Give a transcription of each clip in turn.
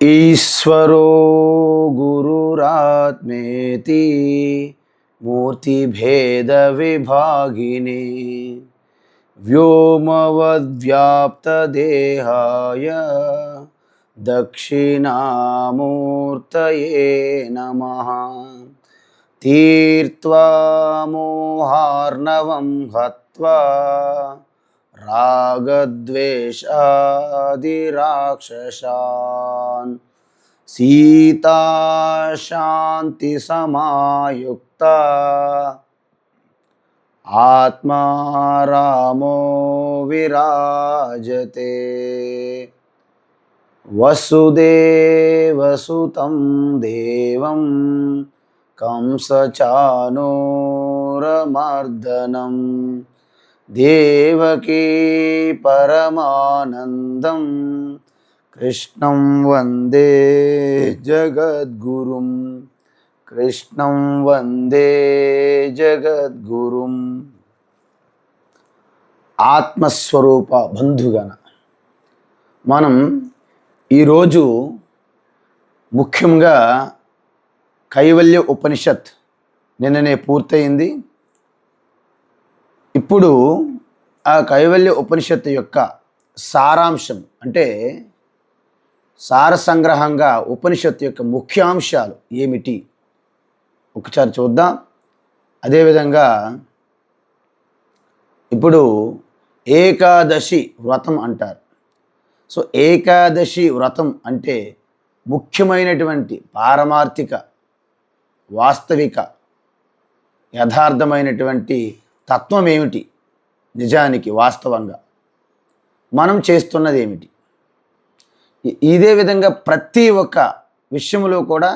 ఈశ్వరో గురురాత్మేతి మూర్తిభేద విభాగినే వ్యోమవద్వ్యాప్తదేహాయ దక్షిణామూర్తయే నమః. తీర్త్వా మోహార్ణవం హత్వా రాగద్వేషాదిరాక్షసాన్ సీతా శాంతి సమాయుక్త ఆత్మా రామో విరాజతే. వసుదేవసుతం దేవం కంసచానూరమర్దనం దేవకీ పరమానందం కృష్ణం వందే జగద్గురుం. కృష్ణం వందే జగద్గురుం. ఆత్మస్వరూప బంధుగణ, మనం ఈరోజు ముఖ్యంగా కైవల్య ఉపనిషత్ నిన్ననే పూర్తయింది. ఇప్పుడు ఆ కైవల్య ఉపనిషత్తు యొక్క సారాంశం అంటే సార సంగ్రహంగా ఉపనిషత్తు యొక్క ముఖ్యాంశాలు ఏమిటి ఒకసారి చూద్దాం. అదేవిధంగా ఇప్పుడు ఏకాదశి వ్రతం అంటారు. సో ఏకాదశి వ్రతం అంటే ముఖ్యమైనటువంటి పారమార్థిక వాస్తవిక యథార్థమైనటువంటి తత్వం ఏమిటి, నిజానికి వాస్తవంగా మనం చేస్తున్నది ఏమిటి. ఇదే విధంగా ప్రతి ఒక్క విషయంలో కూడా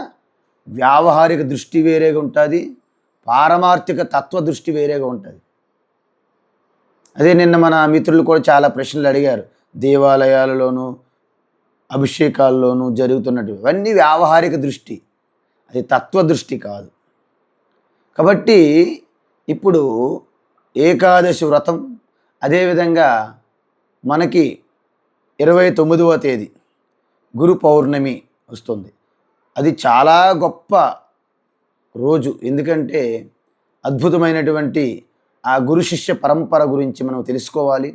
వ్యావహారిక దృష్టి వేరేగా ఉంటుంది, పారమార్థిక తత్వ దృష్టి వేరేగా ఉంటుంది. అదే నిన్న మన మిత్రులు కూడా చాలా ప్రశ్నలు అడిగారు. దేవాలయాలలోనూ అభిషేకాల్లోనూ జరుగుతున్నట్టు ఇవన్నీ వ్యావహారిక దృష్టి, అది తత్వ దృష్టి కాదు. కాబట్టి ఇప్పుడు ఏకాదశి వ్రతం, అదేవిధంగా మనకి 29వ తేదీ గురు పౌర్ణమి వస్తుంది. అది చాలా గొప్ప రోజు. ఎందుకంటే అద్భుతమైనటువంటి ఆ గురు శిష్య పరంపర గురించి మనం తెలుసుకోవాలి.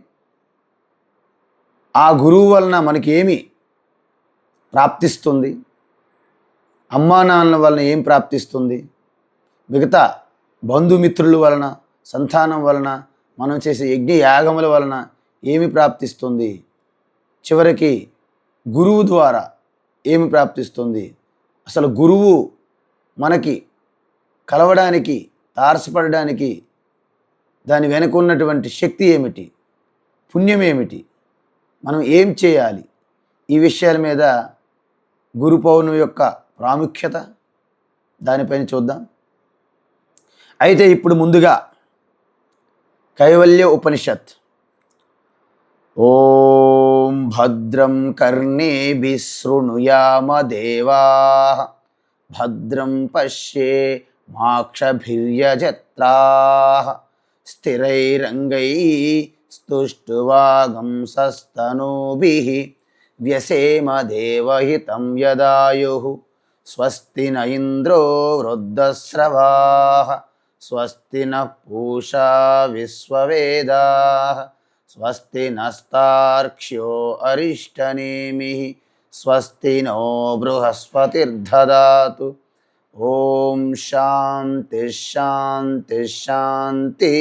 ఆ గురువు వలన మనకి ఏమి ప్రాప్తిస్తుంది, అమ్మా నాన్నల వలన ఏం ప్రాప్తిస్తుంది, మిగతా బంధుమిత్రుల వలన, సంతానం వలన, మనం చేసే యజ్ఞ యాగముల వలన ఏమి ప్రాప్తిస్తుంది, చివరికి గురువు ద్వారా ఏమి ప్రాప్తిస్తుంది, అసలు గురువు మనకి కలవడానికి తారసపడడానికి దాని వెనుక ఉన్నటువంటి శక్తి ఏమిటి, పుణ్యం ఏమిటి, మనం ఏం చేయాలి, ఈ విషయాల మీద గురు పౌర్ణమి యొక్క ప్రాముఖ్యత దానిపైన చూద్దాం. అయితే ఇప్పుడు ముందుగా కైవల్య ఉపనిషత్. ఓం భద్రం కర్ణేభిః శృణుయామ దేవాః భద్రం పశ్యేమాక్షభిర్యజత్రాః స్థిరైరంగైస్తుష్టువాగంసస్తనూభిః వ్యసేమ దేవహితం యదాయుః. స్వస్తి న ఇంద్రో వృద్ధశ్రవాః స్వస్తి నః పూషా విశ్వవేదాః స్వస్తి నస్తార్క్ష్యో అరిష్టనేమిః స్వస్తి నో బృహస్పతిర్దదాతు. ఓం శాంతి శాంతి శాంతి.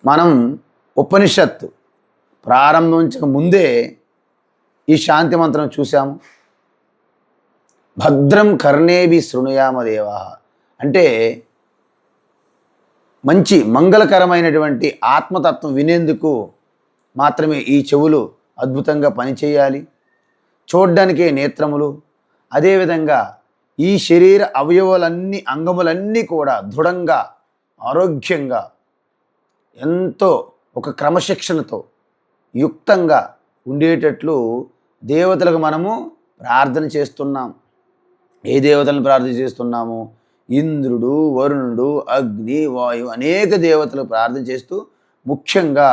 మనం ఉపనిషత్తు ప్రారంభించక ముందే ఈ శాంతి మంత్రం చూసాము. భద్రం కర్ణేభిః శృణుయామ దేవాః అంటే మంచి మంగళకరమైనటువంటి ఆత్మతత్వం వినేందుకు మాత్రమే ఈ చెవులు అద్భుతంగా పనిచేయాలి, చూడ్డానికే నేత్రములు. అదేవిధంగా ఈ శరీర అవయవాలన్నీ, అంగములన్నీ కూడా దృఢంగా, ఆరోగ్యంగా, ఎంతో ఒక క్రమశిక్షణతో యుక్తంగా ఉండేటట్లు దేవతలకు మనము ప్రార్థన చేస్తున్నాం. ఏ దేవతలను ప్రార్థన చేస్తున్నాము? ఇంద్రుడు, వరుణుడు, అగ్ని, వాయువు అనేక దేవతలు ప్రార్థన చేస్తూ ముఖ్యంగా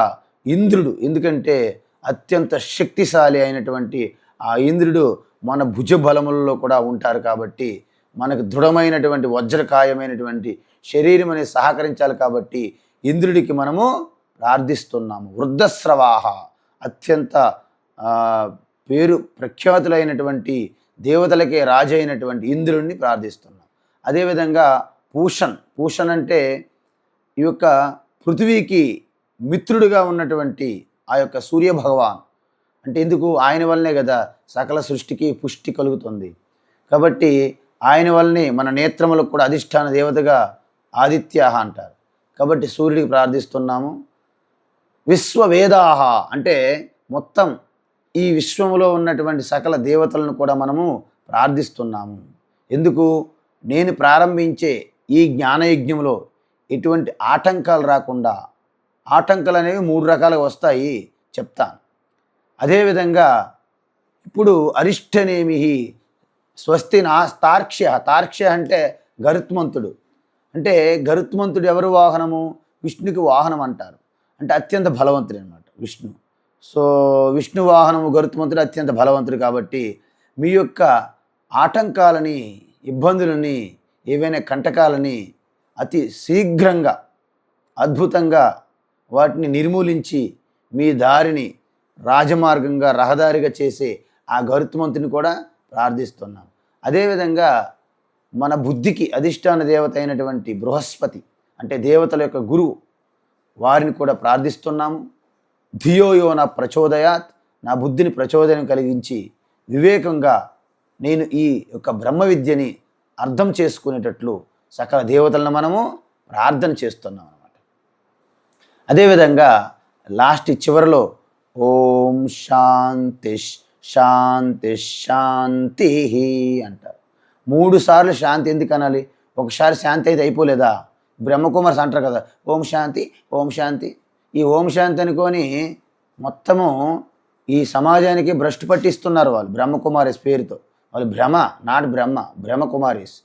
ఇంద్రుడు, ఎందుకంటే అత్యంత శక్తిశాలి అయినటువంటి ఆ ఇంద్రుడు మన భుజబలములలో కూడా ఉంటారు కాబట్టి మనకు దృఢమైనటువంటి వజ్రకాయమైనటువంటి శరీరం అనేది సహకరించాలి కాబట్టి ఇంద్రుడికి మనము ప్రార్థిస్తున్నాము. వృద్ధస్రవాహ అత్యంత పేరు ప్రఖ్యాతులైనటువంటి దేవతలకే రాజు అయినటువంటి ఇంద్రుడిని ప్రార్థిస్తున్నాం. అదేవిధంగా పూషన్ అంటే ఈ యొక్క పృథివీకి మిత్రుడిగా ఉన్నటువంటి ఆ యొక్క సూర్య భగవాన్. అంటే ఎందుకు? ఆయన వల్లనే కదా సకల సృష్టికి పుష్టి కలుగుతుంది. కాబట్టి ఆయన వల్లనే మన నేత్రములకు కూడా అధిష్టాన దేవతగా ఆదిత్య అంటారు. కాబట్టి సూర్యుడికి ప్రార్థిస్తున్నాము. విశ్వవేదాహ అంటే మొత్తం ఈ విశ్వంలో ఉన్నటువంటి సకల దేవతలను కూడా మనము ప్రార్థిస్తున్నాము. ఎందుకు? నేను ప్రారంభించే ఈ జ్ఞానయజ్ఞంలో ఎటువంటి ఆటంకాలు రాకుండా, ఆటంకాలు అనేవి 3 రకాలుగా వస్తాయి, చెప్తాను. అదేవిధంగా ఇప్పుడు అరిష్టనేమి స్వస్తి తార్క్ష్య అంటే గరుత్మంతుడు. అంటే గరుత్మంతుడు ఎవరు వాహనము? విష్ణుకి వాహనం అంటారు. అంటే అత్యంత బలవంతుడు అనమాట విష్ణు. సో విష్ణు వాహనము గరుత్మంతుడు అత్యంత బలవంతుడు. కాబట్టి మీ యొక్క ఆటంకాలని, ఇబ్బందులని, ఏవైనా కంటకాలని అతి శీఘ్రంగా అద్భుతంగా వాటిని నిర్మూలించి మీ దారిని రాజమార్గంగా రహదారిగా చేసే ఆ గరుత్మంతుని కూడా ప్రార్థిస్తున్నాం. అదేవిధంగా మన బుద్ధికి అధిష్టాన దేవత అయినటువంటి బృహస్పతి అంటే దేవతల యొక్క గురువు, వారిని కూడా ప్రార్థిస్తున్నాము. ధియోయో నా ప్రచోదయాత్, నా బుద్ధిని ప్రచోదనం కలిగించి వివేకంగా నేను ఈ యొక్క బ్రహ్మ విద్యని అర్థం చేసుకునేటట్లు సకల దేవతలను మనము ప్రార్థన చేస్తున్నాం అన్నమాట. అదేవిధంగా లాస్ట్ చివరిలో ఓం శాంతి శాంతి శాంతి అంటారు. 3 సార్లు శాంతి ఎందుకు అనాలి? ఒకసారి శాంతి అయితే అయిపోలేదా? బ్రహ్మకుమార్స్ అంటారు కదా, ఓం శాంతి ఓం శాంతి. ఈ ఓం శాంతి అనుకొని మొత్తము ఈ సమాజానికి భ్రష్టు పట్టిస్తున్నారు వాళ్ళు బ్రహ్మకుమారిస్ పేరుతో. వాళ్ళు నాట్ బ్రహ్మకుమారిస్.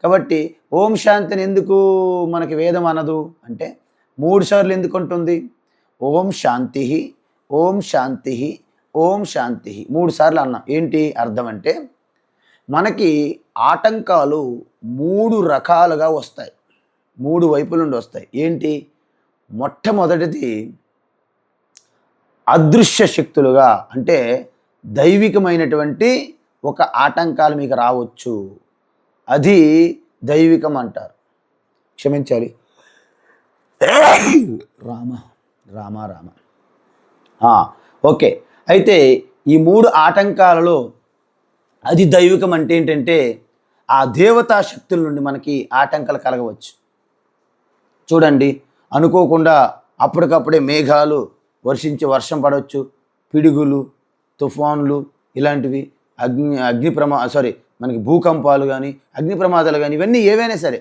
కాబట్టి ఓం శాంతిని ఎందుకు మనకి వేదం అనదు అంటే 3 సార్లు ఎందుకు ఉంటుంది? ఓం శాంతి ఓం శాంతి ఓం శాంతి 3 సార్లు అన్నాం. ఏంటి అర్థం అంటే మనకి ఆటంకాలు 3 రకాలుగా వస్తాయి, 3 వైపుల నుండి వస్తాయి. ఏంటి? మొట్టమొదటిది అదృశ్య శక్తులుగా, అంటే దైవికమైనటువంటి ఒక ఆటంకాలు మీకు రావచ్చు. అది దైవికం అంటారు. క్షమించాలి, రామ రామ రామ. ఓకే. అయితే ఈ 3 ఆటంకాలలో అది దైవికం అంటే ఏంటంటే ఆ దేవతా శక్తుల నుండి మనకి ఆటంకాలు కలగవచ్చు. చూడండి, అనుకోకుండా అప్పటికప్పుడే మేఘాలు వర్షించి వర్షం పడవచ్చు, పిడుగులు, తుఫాన్లు ఇలాంటివి, మనకి భూకంపాలు కానీ అగ్ని ప్రమాదాలు కానీ ఇవన్నీ ఏవైనా సరే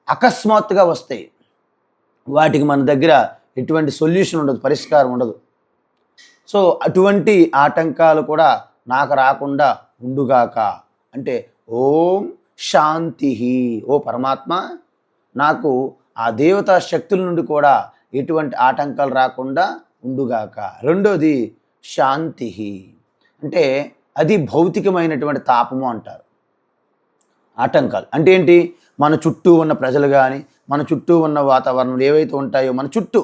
అకస్మాత్తుగా వస్తాయి. వాటికి మన దగ్గర ఎటువంటి సొల్యూషన్ ఉండదు, పరిష్కారం ఉండదు. సో అటువంటి ఆటంకాలు కూడా నాకు రాకుండా ఉండుగాక అంటే ఓం శాంతి, ఓ పరమాత్మ నాకు ఆ దేవతా శక్తుల నుండి కూడా ఎటువంటి ఆటంకాలు రాకుండా ఉండుగాక. రెండోది శాంతి అంటే అది భౌతికమైనటువంటి తాపము అంటారు. ఆటంకాలు అంటే ఏంటి? మన చుట్టూ ఉన్న ప్రజలు కానీ మన చుట్టూ ఉన్న వాతావరణం ఏవైతే ఉంటాయో మన చుట్టూ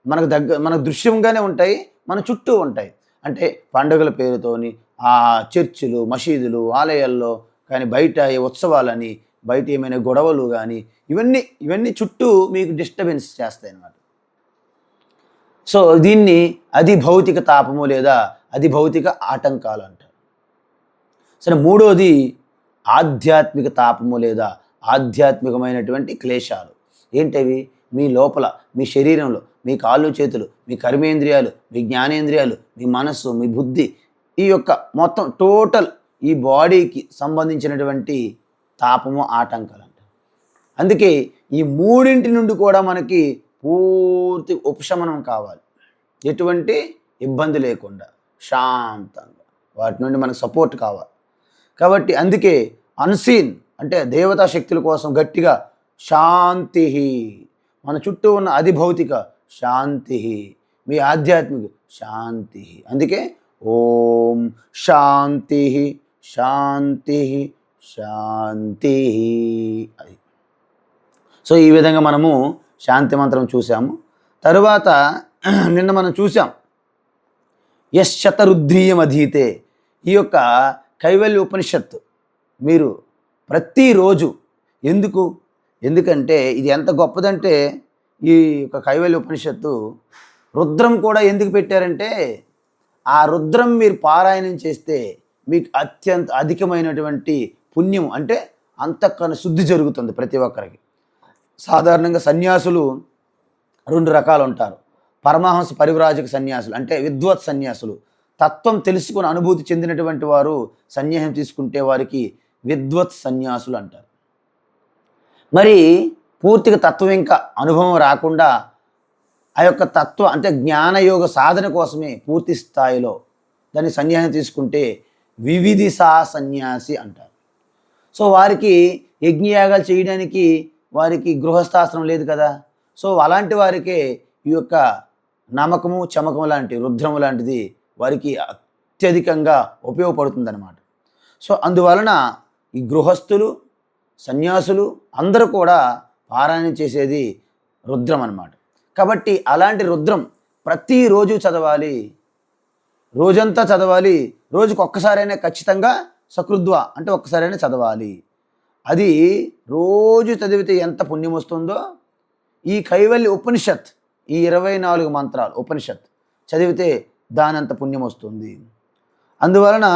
మనకు దృశ్యంగానే ఉంటాయి, మన చుట్టూ ఉంటాయి. అంటే పండుగల పేరుతోని ఆ చర్చిలు, మసీదులు, ఆలయాల్లో కానీ బయట ఉత్సవాలని, బయట ఏమైనా గొడవలు కానీ ఇవన్నీ చుట్టూ మీకు డిస్టర్బెన్స్ చేస్తాయి అన్నమాట. సో దీన్ని అది భౌతిక తాపము లేదా అది భౌతిక ఆటంకాలు అంటారు. సరే, మూడోది ఆధ్యాత్మిక తాపము లేదా ఆధ్యాత్మికమైనటువంటి క్లేశాలు. ఏంటవి? మీ లోపల, మీ శరీరంలో, మీ కాళ్ళు చేతులు, మీ కర్మేంద్రియాలు, మీ జ్ఞానేంద్రియాలు, మీ మనస్సు, మీ బుద్ధి, ఈ యొక్క మొత్తం టోటల్ ఈ బాడీకి సంబంధించినటువంటి తాపము, ఆటంకాలు అంటారు. అందుకే ఈ 3 నుండి కూడా మనకి పూర్తి ఉపశమనం కావాలి, ఎటువంటి ఇబ్బంది లేకుండా శాంతంగా, వాటి నుండి మనకు సపోర్ట్ కావాలి. కాబట్టి అందుకే అన్సీన్ అంటే దేవతా శక్తుల కోసం గట్టిగా శాంతి, మన చుట్టూ ఉన్న అధిభౌతిక శాంతి, మీ ఆధ్యాత్మిక శాంతి. అందుకే ఓం శాంతి శాంతి శాంతి. అది. సో ఈ విధంగా మనము శాంతి మంత్రం చూసాము. తరువాత నిన్న మనం చూసాం యశ్శతరుద్రీయం అధీతే. ఈ యొక్క కైవల్య ఉపనిషత్తు మీరు ప్రతిరోజు ఎందుకంటే ఇది ఎంత గొప్పదంటే, ఈ యొక్క కైవల్య ఉపనిషత్తు రుద్రం కూడా ఎందుకు పెట్టారంటే, ఆ రుద్రం మీరు పారాయణం చేస్తే మీకు అత్యంత అధికమైనటువంటి పుణ్యం, అంటే అంతఃకరణ శుద్ధి జరుగుతుంది ప్రతి ఒక్కరికి. సాధారణంగా సన్యాసులు 2 రకాలు ఉంటారు. పరమహంస పరివ్రాజక సన్యాసులు అంటే విద్వత్ సన్యాసులు, తత్వం తెలుసుకుని అనుభూతి చెందినటువంటి వారు సన్యాసం తీసుకుంటే వారికి విద్వత్ సన్యాసులు అంటారు. మరి పూర్తిగా తత్వం ఇంకా అనుభవం రాకుండా ఆ యొక్క తత్వ అంటే జ్ఞానయోగ సాధన కోసమే పూర్తి స్థాయిలో దాన్ని సన్యాసం తీసుకుంటే వివిధిసా సన్యాసి అంటారు. సో వారికి యజ్ఞయాగాలు చేయడానికి వారికి గృహస్థాశ్రమం లేదు కదా. సో అలాంటి వారికే ఈ యొక్క నమకము చమకము లాంటి రుద్రము లాంటిది వారికి అత్యధికంగా ఉపయోగపడుతుందన్నమాట. సో అందువలన ఈ గృహస్థులు సన్యాసులు అందరూ కూడా పారాయణం చేసేది రుద్రం అన్నమాట. కాబట్టి అలాంటి రుద్రం ప్రతిరోజు చదవాలి, రోజంతా చదవాలి. రోజుకు ఒక్కసారైనా ఖచ్చితంగా సకృద్వ అంటే ఒక్కసారైనా చదవాలి. అది రోజు చదివితే ఎంత పుణ్యం వస్తుందో, ఈ కైవల్య ఉపనిషత్ ఈ 24 మంత్రాలు ఉపనిషత్ చదివితే దానంత పుణ్యం వస్తుంది. అందువలన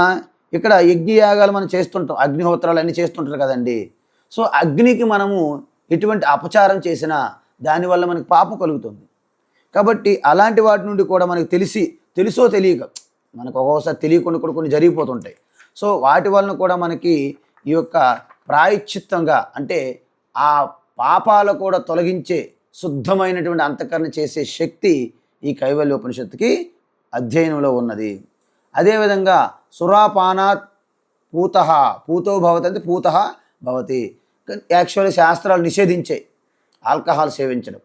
ఇక్కడ యజ్ఞయాగాలు మనం చేస్తుంటాం, అగ్నిహోత్రాలు అన్నీ చేస్తుంటారు కదండి. సో అగ్నికి మనము ఎటువంటి అపచారం చేసినా దానివల్ల మనకి పాపం కలుగుతుంది. కాబట్టి అలాంటి వాటి నుండి కూడా మనకు తెలుసో తెలియక మనకు ఒక్కొక్కసారి తెలియకుండా కూడా కొన్ని జరిగిపోతుంటాయి. సో వాటి వలన కూడా మనకి ఈ యొక్క ప్రాయశ్చిత్తంగా అంటే ఆ పాపాలు కూడా తొలగించే శుద్ధమైనటువంటి అంతఃకరణ చేసే శక్తి ఈ కైవల్య ఉపనిషత్తుకి అధ్యయనంలో ఉన్నది. అదేవిధంగా సురాపానాత్ పూతో భవతి అంటే పూత భవతి. యాక్చువల్లీ శాస్త్రాలు నిషేధించే ఆల్కహాల్ సేవించడం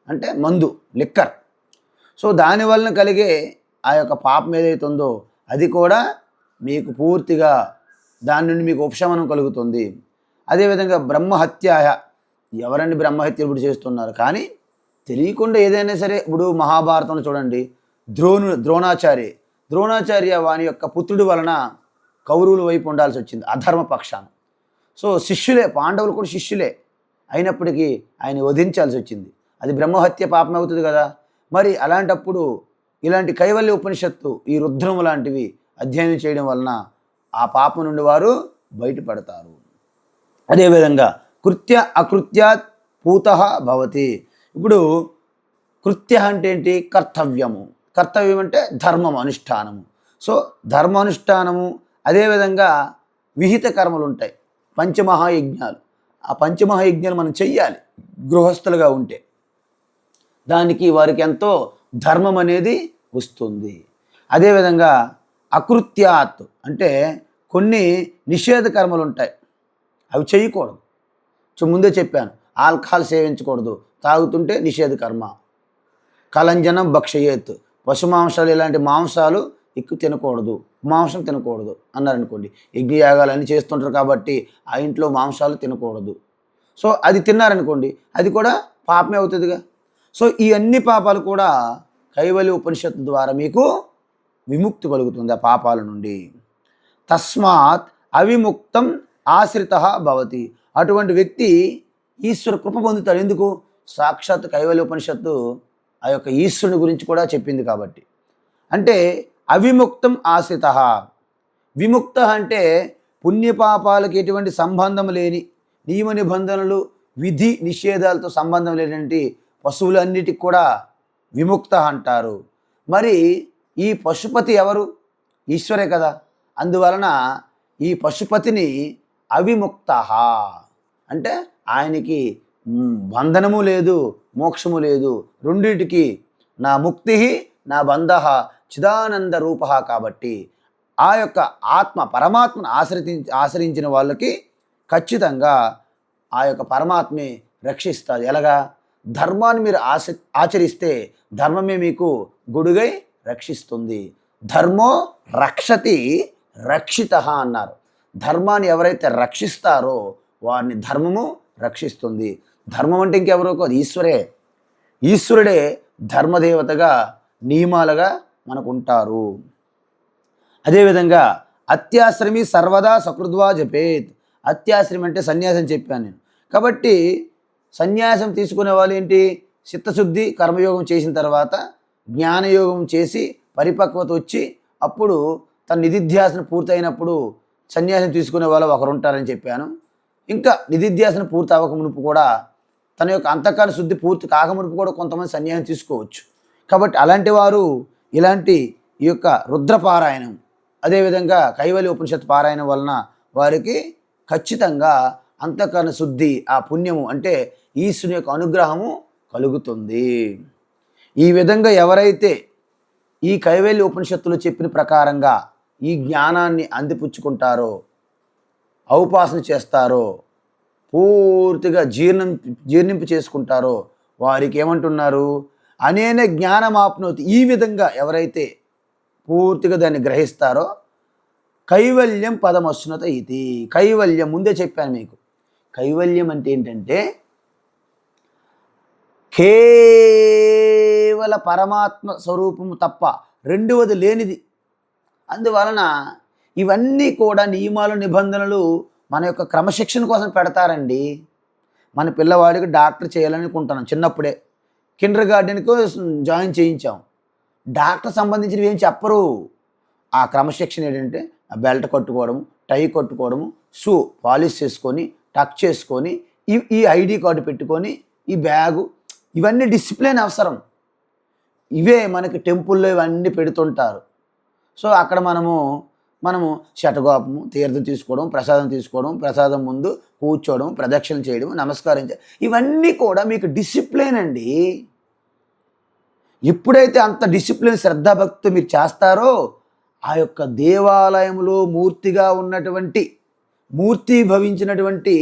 అంటే మందు, లిక్కర్. సో దానివలన కలిగే ఆ యొక్క పాపం ఏదైతే ఉందో అది కూడా మీకు పూర్తిగా దాని నుండి మీకు ఉపశమనం కలుగుతుంది. అదేవిధంగా బ్రహ్మహత్యాయ, ఎవరండి బ్రహ్మహత్య ఇప్పుడు చేస్తున్నారు? కానీ తెలియకుండా ఏదైనా సరే, ఇప్పుడు మహాభారతంలో చూడండి, ద్రోణాచార్య వాని యొక్క పుత్రుడి వలన కౌరవుల వైపు ఉండాల్సి వచ్చింది అధర్మ పక్షాన. సో శిష్యులే, పాండవులు కూడా శిష్యులే అయినప్పటికీ ఆయన వధించాల్సి వచ్చింది. అది బ్రహ్మహత్య పాపం అవుతుంది కదా. మరి అలాంటప్పుడు ఇలాంటి కైవల్య ఉపనిషత్తు ఈ రుద్రము లాంటివి అధ్యయనం చేయడం వలన ఆ పాపం నుండి వారు బయటపడతారు. అదేవిధంగా కృత్య అకృత్యాత్ పూత భవతి. ఇప్పుడు కృత్య అంటే ఏంటి? కర్తవ్యము. కర్తవ్యం అంటే ధర్మం అనుష్ఠానము. సో ధర్మానుష్ఠానము, అదేవిధంగా విహిత కర్మలు ఉంటాయి, పంచమహాయజ్ఞాలు. ఆ పంచమహాయజ్ఞాలు మనం చెయ్యాలి గృహస్థులుగా ఉంటే. దానికి వారికి ఎంతో ధర్మం అనేది వస్తుంది. అదేవిధంగా అకృత్యాత్ అంటే కొన్ని నిషేధ కర్మలు ఉంటాయి, అవి చేయకూడదు. సో ముందే చెప్పాను, ఆల్కహాల్ సేవించకూడదు, తాగుతుంటే నిషేధ కర్మ. కలంజనం భక్షయేత్, పశుమాంసాలు ఇలాంటి మాంసాలు ఎక్కువ తినకూడదు, మాంసం తినకూడదు అన్నారనుకోండి. యజ్ఞయాగాలు అన్నీ చేస్తుంటారు కాబట్టి ఆ ఇంట్లో మాంసాలు తినకూడదు. సో అది తిన్నారనుకోండి, అది కూడా పాపమే అవుతుందిగా. సో ఈ అన్ని పాపాలు కూడా కైవల్య ఉపనిషత్తు ద్వారా మీకు విముక్తి కలుగుతుంది ఆ పాపాల నుండి. తస్మాత్ అవిముక్తం ఆశ్రిత భవతి. అటువంటి వ్యక్తి ఈశ్వర కృప పొందుతాడు. ఎందుకు? సాక్షాత్ కైవల్య ఉపనిషత్తు ఆ యొక్క ఈశ్వరుని గురించి కూడా చెప్పింది కాబట్టి. అంటే అవిముక్తం ఆశ్రిత. విముక్త అంటే పుణ్యపాపాలకి ఎటువంటి సంబంధం లేని, నియమ నిబంధనలు విధి నిషేధాలతో సంబంధం లేనటువంటి పశువులన్నిటికి కూడా విముక్త అంటారు. మరి ఈ పశుపతి ఎవరు? ఈశ్వరే కదా. అందువలన ఈ పశుపతిని అవిముక్త అంటే ఆయనకి బంధనము లేదు, మోక్షము లేదు, రెండింటికి నా ముక్తి నా బంధ చిదానంద రూప. కాబట్టి ఆ యొక్క ఆత్మ పరమాత్మను ఆశ్రయించిన వాళ్ళకి ఖచ్చితంగా ఆ యొక్క పరమాత్మే రక్షిస్తుంది. ఎలాగా? ధర్మాన్ని మీరు ఆచరిస్తే ధర్మమే మీకు గొడుగై రక్షిస్తుంది. ధర్మో రక్షతి రక్షిత అన్నారు. ధర్మాన్ని ఎవరైతే రక్షిస్తారో వారిని ధర్మము రక్షిస్తుంది. ధర్మం అంటే ఇంకెవరో కాదు, ఈశ్వరుడే ధర్మదేవతగా నియమాలుగా మనకు ఉంటారు. అదేవిధంగా అత్యాశ్రమి సర్వదా సకృద్వా జపేత్. అత్యాశ్రమి అంటే సన్యాసం చెప్పాను నేను. కాబట్టి సన్యాసం తీసుకునే వాళ్ళు ఏంటి, చిత్తశుద్ధి కర్మయోగం చేసిన తర్వాత జ్ఞానయోగం చేసి పరిపక్వత వచ్చి అప్పుడు తన నిధిధ్యాసన పూర్తయినప్పుడు సన్యాసం తీసుకునే వాళ్ళు ఒకరు ఉంటారని చెప్పాను. ఇంకా నిధిధ్యాసన పూర్తి అవ్వక మునుపు కూడా తన యొక్క అంతఃకరణ శుద్ధి పూర్తి కాకమునుపు కూడా కొంతమంది సన్యాసం తీసుకోవచ్చు. కాబట్టి అలాంటి వారు ఇలాంటి ఈ యొక్క రుద్రపారాయణం అదేవిధంగా కైవల్య ఉపనిషత్తు పారాయణం వలన వారికి ఖచ్చితంగా అంతఃకరణ శుద్ధి, ఆ పుణ్యము అంటే ఈశ్వరుని యొక్క అనుగ్రహము కలుగుతుంది. ఈ విధంగా ఎవరైతే ఈ కైవల్య ఉపనిషత్తులు చెప్పిన ప్రకారంగా ఈ జ్ఞానాన్ని అందిపుచ్చుకుంటారో, ఔపాసన చేస్తారో, పూర్తిగా జీర్ణింపు చేసుకుంటారో వారికి ఏమంటున్నారు, అనేన జ్ఞానమాప్నోతి. ఈ విధంగా ఎవరైతే పూర్తిగా దాన్ని గ్రహిస్తారో కైవల్యం పదమశ్నుత ఇది. కైవల్యం ముందే చెప్పాను మీకు. కైవల్యం అంటే ఏంటంటే కేవల పరమాత్మ స్వరూపము తప్ప రెండవది లేనిది. అందువలన ఇవన్నీ కూడా నియమాలు నిబంధనలు మన యొక్క క్రమశిక్షణ కోసం పెడతారండి. మన పిల్లవాడికి డాక్టర్ చేయాలనుకుంటున్నాం, చిన్నప్పుడే కిండర్ గార్డెన్కు జాయిన్ చేయించాం. డాక్టర్ సంబంధించినవి ఏం చెప్పరు. ఆ క్రమశిక్షణ ఏంటంటే బెల్ట్ కట్టుకోవడము, టై కట్టుకోవడము, షూ పాలిష్ చేసుకొని టక్ చేసుకొని ఈ ఐడి కార్డు పెట్టుకొని ఈ బ్యాగు, ఇవన్నీ డిసిప్లిన్ అవసరం. ఇవే మనకి టెంపుల్లో ఇవన్నీ పెడుతుంటారు. సో అక్కడ మనము శటగోపము, తీర్థం తీసుకోవడం, ప్రసాదం ముందు కూర్చోవడం, ప్రదక్షిణ చేయడం, నమస్కారం చేయడం, ఇవన్నీ కూడా మీకు డిసిప్లిన్ అండి. ఎప్పుడైతే అంత డిసిప్లిన్ శ్రద్ధాభక్తి మీరు చేస్తారో ఆ యొక్క దేవాలయంలో మూర్తిగా ఉన్నటువంటి మూర్తిభవించినటువంటి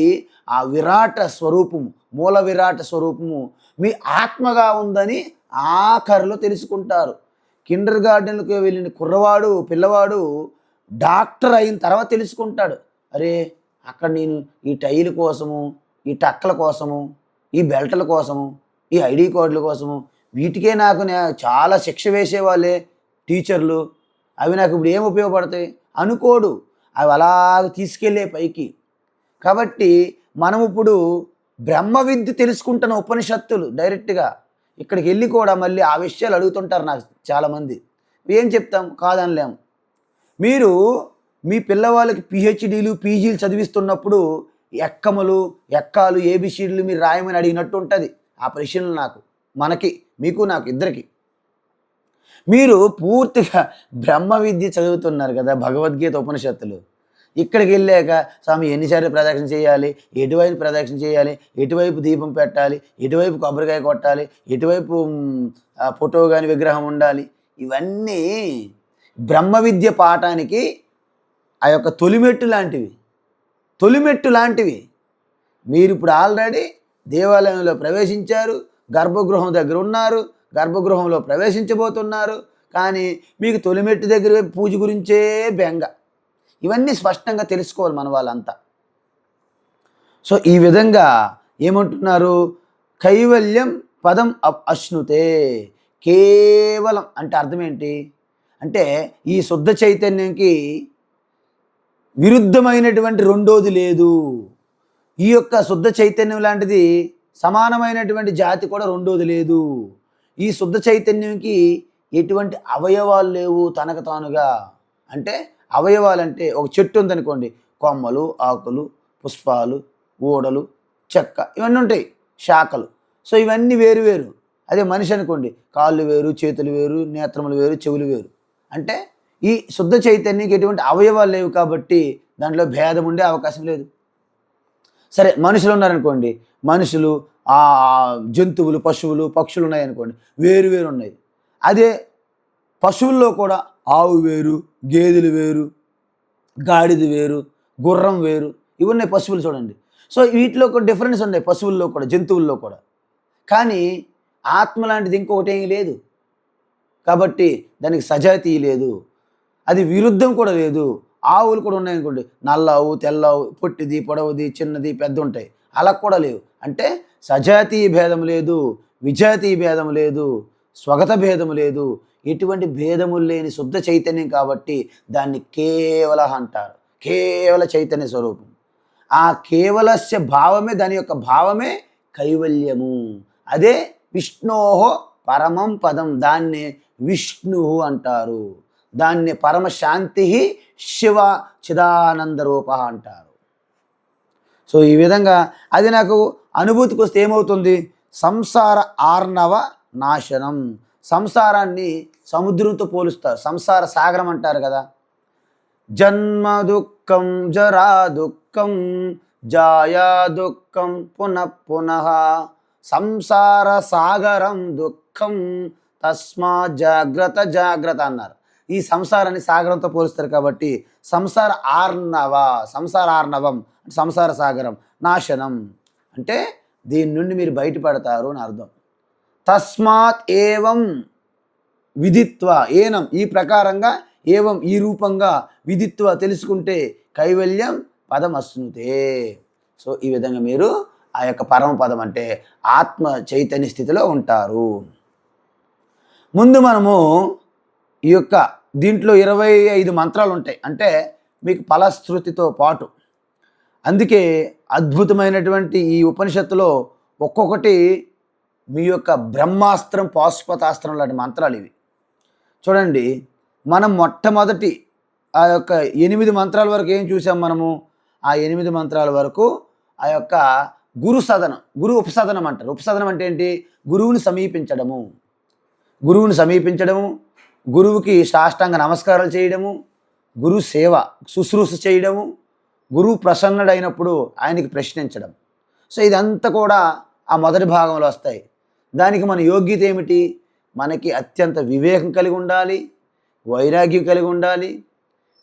ఆ విరాట స్వరూపము, మూల విరాట స్వరూపము మీ ఆత్మగా ఉందని ఆఖరిలో తెలుసుకుంటారు. కిండర్ గార్డెన్కి వెళ్ళిన పిల్లవాడు డాక్టర్ అయిన తర్వాత తెలుసుకుంటాడు, అరే అక్కడ నేను ఈ టైల కోసము, ఈ టక్కల కోసము, ఈ బెల్ట్ల కోసము, ఈ ఐడి కార్డుల కోసము, వీటికే నాకు చాలా శిక్ష వేసేవాళ్ళే టీచర్లు, అవి నాకు ఇప్పుడు ఏం ఉపయోగపడతాయి అనుకోడు. అవి అలాగ తీసుకెళ్ళే పైకి. కాబట్టి మనం ఇప్పుడు బ్రహ్మ విద్య తెలుసుకుంటున్న ఉపనిషత్తులు డైరెక్ట్గా ఇక్కడికి వెళ్ళి కూడా మళ్ళీ ఆ విషయాలు అడుగుతుంటారు నాకు చాలామంది. ఏం చెప్తాం, కాదనలేము. మీరు మీ పిల్లవాళ్ళకి పిహెచ్డీలు పీజీలు చదివిస్తున్నప్పుడు ఎక్కాలు ఏబిసిడీలు మీరు రాయమని అడిగినట్టు ఉంటుంది ఆ ప్రశ్నలు. మీకు నాకు ఇద్దరికి. మీరు పూర్తిగా బ్రహ్మ విద్య చదువుతున్నారు కదా, భగవద్గీత ఉపనిషత్తులు. ఇక్కడికి వెళ్ళాక స్వామి ఎన్నిసార్లు ప్రదక్షిణ చేయాలి, ఎటువైపు ప్రదక్షిణ చేయాలి, ఎటువైపు దీపం పెట్టాలి, ఎటువైపు కొబ్బరికాయ కొట్టాలి, ఎటువైపు ఫోటో కానీ విగ్రహం ఉండాలి, ఇవన్నీ బ్రహ్మ విద్య పాఠానికి ఆ యొక్క తొలిమెట్టు లాంటివి. మీరు ఇప్పుడు ఆల్రెడీ దేవాలయంలో ప్రవేశించారు, గర్భగృహం దగ్గర ఉన్నారు, గర్భగృహంలో ప్రవేశించబోతున్నారు. కానీ మీకు తొలిమెట్టు దగ్గర పూజ గురించే బెంగ. ఇవన్నీ స్పష్టంగా తెలుసుకోవాలి మన వాళ్ళంతా. సో ఈ విధంగా ఏమంటున్నారు, కైవల్యం పదం అశ్నుతే. కేవలం అంటే అర్థం ఏంటి అంటే ఈ శుద్ధ చైతన్యంకి విరుద్ధమైనటువంటి రెండోది లేదు. ఈ యొక్క శుద్ధ చైతన్యం లాంటిది సమానమైనటువంటి జాతి కూడా రెండోది లేదు. ఈ శుద్ధ చైతన్యంకి ఎటువంటి అవయవాలు లేవు తనకు తానుగా. అంటే అవయవాలంటే ఒక చెట్టు ఉందనుకోండి, కొమ్మలు, ఆకులు, పుష్పాలు, ఊడలు, చెక్క, ఇవన్నీ ఉంటాయి, శాఖలు. సో ఇవన్నీ వేరు. అదే మనిషి అనుకోండి, కాళ్ళు వేరు, చేతులు వేరు, నేత్రములు వేరు, చెవులు వేరు. అంటే ఈ శుద్ధ చైతన్యానికి ఎటువంటి అవయవాలు లేవు కాబట్టి దాంట్లో భేదం ఉండే అవకాశం లేదు. సరే మనుషులు ఉన్నారనుకోండి, మనుషులు, జంతువులు, పశువులు, పక్షులు ఉన్నాయనుకోండి, వేరు ఉన్నాయి. అదే పశువుల్లో కూడా ఆవు వేరు, గేదెలు వేరు, గాడిద వేరు, గుర్రం వేరు, ఇవి ఉన్నాయి పశువులు చూడండి. సో వీటిలో కూడా డిఫరెన్స్ ఉన్నాయి, పశువుల్లో కూడా, జంతువుల్లో కూడా. కానీ ఆత్మ లాంటిది ఇంకొకటి ఏమీ లేదు. కాబట్టి దానికి సజాతీ లేదు, అది విరుద్ధం కూడా లేదు. ఆవులు కూడా ఉన్నాయనుకోండి, నల్ల ఆవు, తెల్ల ఆవు, పొట్టిది, పొడవుది, చిన్నది, పెద్ద ఉంటాయి. అలా కూడా లేవు. అంటే సజాతీయ భేదం లేదు, విజాతీయ భేదం లేదు, స్వగత భేదం లేదు. ఎటువంటి భేదములు లేని శుద్ధ చైతన్యం కాబట్టి దాన్ని కేవల అంటారు. కేవల చైతన్య స్వరూపం. ఆ కేవలస్య భావమే, దాని యొక్క భావమే కైవల్యము. అదే విష్ణోహో పరమం పదం, దాన్ని విష్ణు అంటారు. దాన్ని పరమశాంతి శివ చిదానంద రూప అంటారు. సో ఈ విధంగా అది నాకు అనుభూతికి వస్తే ఏమవుతుంది? సంసార ఆర్ణవ నాశనం. సంసారాన్ని సముద్రంతో పోలుస్తారు, సంసార సాగరం అంటారు కదా. జన్మ దుఃఖం జరా దుఃఖం జాయా దుఃఖం పునః పునః సంసార సాగరం దుఃఖం తస్మా జాగ్రత్త జాగ్రత్త అన్నారు. ఈ సంసారాన్ని సాగరంతో పోలుస్తారు కాబట్టి సంసార ఆర్ణవం సంసార సాగరం, నాశనం అంటే దీని నుండి మీరు బయటపడతారు అని అర్థం. తస్మాత్ ఏవం విదిత్వ, ఏనం ఈ ప్రకారంగా, ఏవం ఈ రూపంగా, విదిత్వ తెలుసుకుంటే కైవల్యం పదం అశ్నుతే. సో ఈ విధంగా మీరు ఆ యొక్క పరమపదం అంటే ఆత్మ చైతన్య స్థితిలో ఉంటారు. ముందు మనము ఈ యొక్క దీంట్లో 25 మంత్రాలు ఉంటాయి, అంటే మీకు ఫలశ్రుతితో పాటు. అందుకే అద్భుతమైనటువంటి ఈ ఉపనిషత్తులో ఒక్కొక్కటి మీ యొక్క బ్రహ్మాస్త్రం, పాశుపతాస్త్రం లాంటి మంత్రాలు ఇవి. చూడండి, మనం మొట్టమొదటి ఆ యొక్క 8 మంత్రాల వరకు ఏం చూసాం మనము? ఆ 8 మంత్రాల వరకు ఆ యొక్క గురు సదనం, గురు ఉపసదనం అంటారు. ఉపసదనం అంటే ఏంటి? గురువుని సమీపించడము, గురువుకి సాష్టాంగ నమస్కారాలు చేయడము, గురు సేవ శుశ్రూష చేయడము, గురువు ప్రసన్నుడైనప్పుడు ఆయనకి ప్రశ్నించడం. సో ఇదంతా కూడా ఆ మొదటి భాగంలో వస్తాయి. దానికి మన యోగ్యత ఏమిటి? మనకి అత్యంత వివేకం కలిగి ఉండాలి, వైరాగ్యం కలిగి ఉండాలి,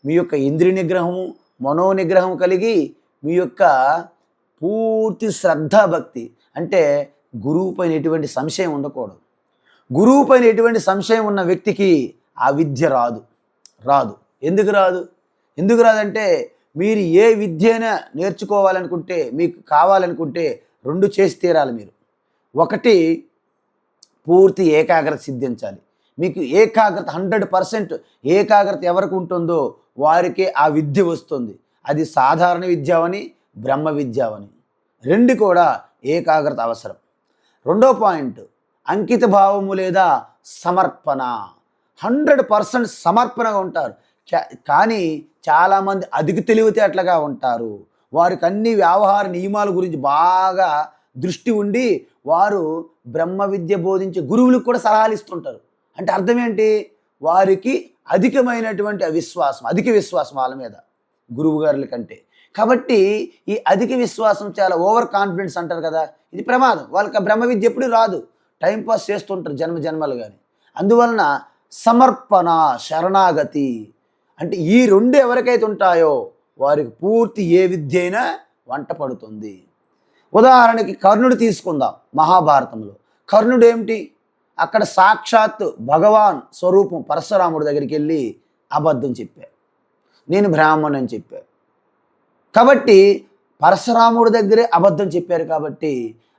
మీ యొక్క ఇంద్రియ నిగ్రహము, మనోనిగ్రహం కలిగి, మీ యొక్క పూర్తి శ్రద్ధాభక్తి, అంటే గురువు పైన ఎటువంటి సంశయం ఉండకూడదు. గురువు పైన ఎటువంటి సంశయం ఉన్న వ్యక్తికి ఆ విద్య రాదు. ఎందుకు రాదంటే మీరు ఏ విద్యైనా నేర్చుకోవాలనుకుంటే, మీకు కావాలనుకుంటే 2 చేసి తీరాలి మీరు. ఒకటి, పూర్తి ఏకాగ్రత సిద్ధించాలి. మీకు ఏకాగ్రత 100% ఏకాగ్రత ఎవరికి ఉంటుందో వారికే ఆ విద్య వస్తుంది. అది సాధారణ విద్యావని, బ్రహ్మ విద్యావని, 2 కూడా ఏకాగ్రత అవసరం. రెండో పాయింట్, అంకిత భావము లేదా సమర్పణ. 100% సమర్పణగా ఉంటారు. కానీ చాలామంది అధిక తెలివితేటలుగా ఉంటారు. వారికి అన్ని వ్యవహార నియమాల గురించి బాగా దృష్టి ఉండి వారు బ్రహ్మ విద్య బోధించే గురువులకు కూడా సలహాలు ఇస్తుంటారు. అంటే అర్థం ఏంటి? వారికి అధికమైనటువంటి అధిక విశ్వాసం వాళ్ళ మీద, గురువు గారుల కంటే. కాబట్టి ఈ అధిక విశ్వాసం, చాలా ఓవర్ కాన్ఫిడెన్స్ అంటారు కదా, ఇది ప్రమాదం. వాళ్ళకి బ్రహ్మ విద్య ఎప్పుడు రాదు, టైంపాస్ చేస్తుంటారు జన్మలు కానీ. అందువలన సమర్పణ, శరణాగతి అంటే ఈ 2 ఎవరికైతే ఉంటాయో వారికి పూర్తి ఏ విద్య అయినా వంట పడుతుంది. ఉదాహరణకి కర్ణుడు తీసుకుందాం. మహాభారతంలో కర్ణుడు ఏమిటి? అక్కడ సాక్షాత్ భగవాన్ స్వరూపం పరశురాముడి దగ్గరికి వెళ్ళి అబద్ధం చెప్పారు, నేను బ్రాహ్మణుని అని చెప్పారు. కాబట్టి పరశురాముడి దగ్గరే అబద్ధం చెప్పారు కాబట్టి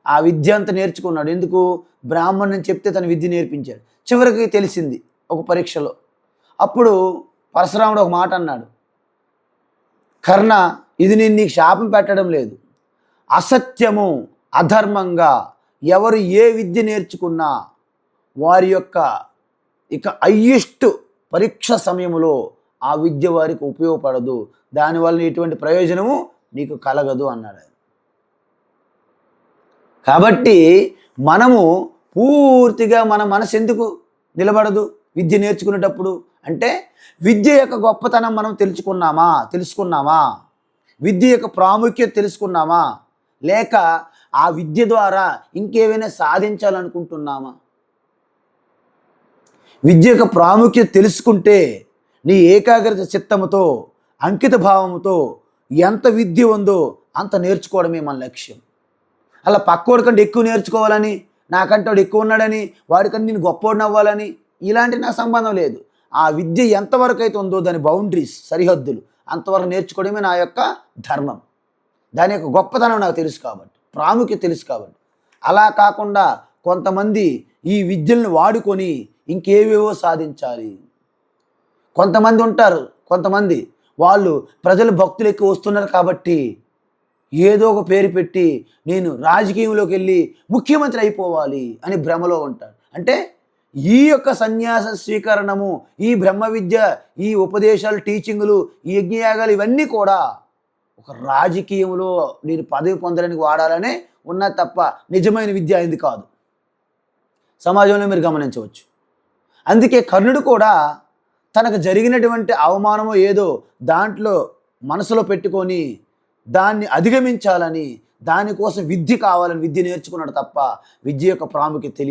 ఆ విద్య అంతా నేర్చుకున్నాడు. ఎందుకు? బ్రాహ్మణుని చెప్తే తన విద్య నేర్పించాడు. చివరికి తెలిసింది ఒక పరీక్షలో. అప్పుడు పరశురాముడు ఒక మాట అన్నాడు, కర్ణ, ఇది నేను నీకు శాపం పెట్టడం లేదు. అసత్యము, అధర్మంగా ఎవరు ఏ విద్య నేర్చుకున్నా వారి యొక్క హయ్యెస్ట్ పరీక్ష సమయంలో ఆ విద్య వారికి ఉపయోగపడదు, దానివల్ల ఎటువంటి ప్రయోజనము నీకు కలగదు అన్నాడు. కాబట్టి మనము పూర్తిగా మన మనసు ఎందుకు నిలబడదు విద్య నేర్చుకునేటప్పుడు? అంటే విద్య యొక్క గొప్పతనం మనం తెలుసుకున్నామా? విద్య యొక్క ప్రాముఖ్యత తెలుసుకున్నామా? లేక ఆ విద్య ద్వారా ఇంకేమైనా సాధించాలనుకుంటున్నామా? విద్య యొక్క ప్రాముఖ్యత తెలుసుకుంటే నీ ఏకాగ్రత చిత్తముతో, అంకిత భావముతో ఎంత విద్య ఉందో అంత నేర్చుకోవడమే మన లక్ష్యం. అలా పక్కోడి కంటే ఎక్కువ నేర్చుకోవాలని, నాకంటే వాడు ఎక్కువ ఉన్నాడని, వాడికంటే నేను గొప్పవాడిని అవ్వాలని ఇలాంటి నాకు సంబంధం లేదు. ఆ విద్య ఎంతవరకు అయితే ఉందో దాని బౌండరీస్, సరిహద్దులు అంతవరకు నేర్చుకోవడమే నా యొక్క ధర్మం. దాని యొక్క గొప్పతనం నాకు తెలుసు కాబట్టి, ప్రాముఖ్యత తెలుసు కాబట్టి. అలా కాకుండా కొంతమంది ఈ విద్యలను వాడుకొని ఇంకేవేవో సాధించాలి. కొంతమంది ఉంటారు, కొంతమంది వాళ్ళు ప్రజలు భక్తులు ఎక్కువ వస్తున్నారు కాబట్టి ఏదో ఒక పేరు పెట్టి నేను రాజకీయంలోకి వెళ్ళి ముఖ్యమంత్రి అయిపోవాలి అని భ్రమలో ఉంటాడు. అంటే ఈ యొక్క సన్యాస స్వీకరణము, ఈ బ్రహ్మ విద్య, ఈ ఉపదేశాలు, టీచింగులు, ఈ యజ్ఞయాగాలు ఇవన్నీ కూడా ఒక రాజకీయంలో నేను పదవి పొందడానికి వాడాలనే ఉన్నది తప్ప నిజమైన విద్య అయింది కాదు. సమాజంలో మీరు గమనించవచ్చు. అందుకే కర్ణుడు కూడా తనకు జరిగినటువంటి అవమానమో ఏదో దాంట్లో మనసులో పెట్టుకొని దాన్ని అధిగమించాలని, దానికోసం విద్య కావాలని విద్య నేర్చుకున్నాడు తప్ప విద్య యొక్క ప్రాముఖ్యత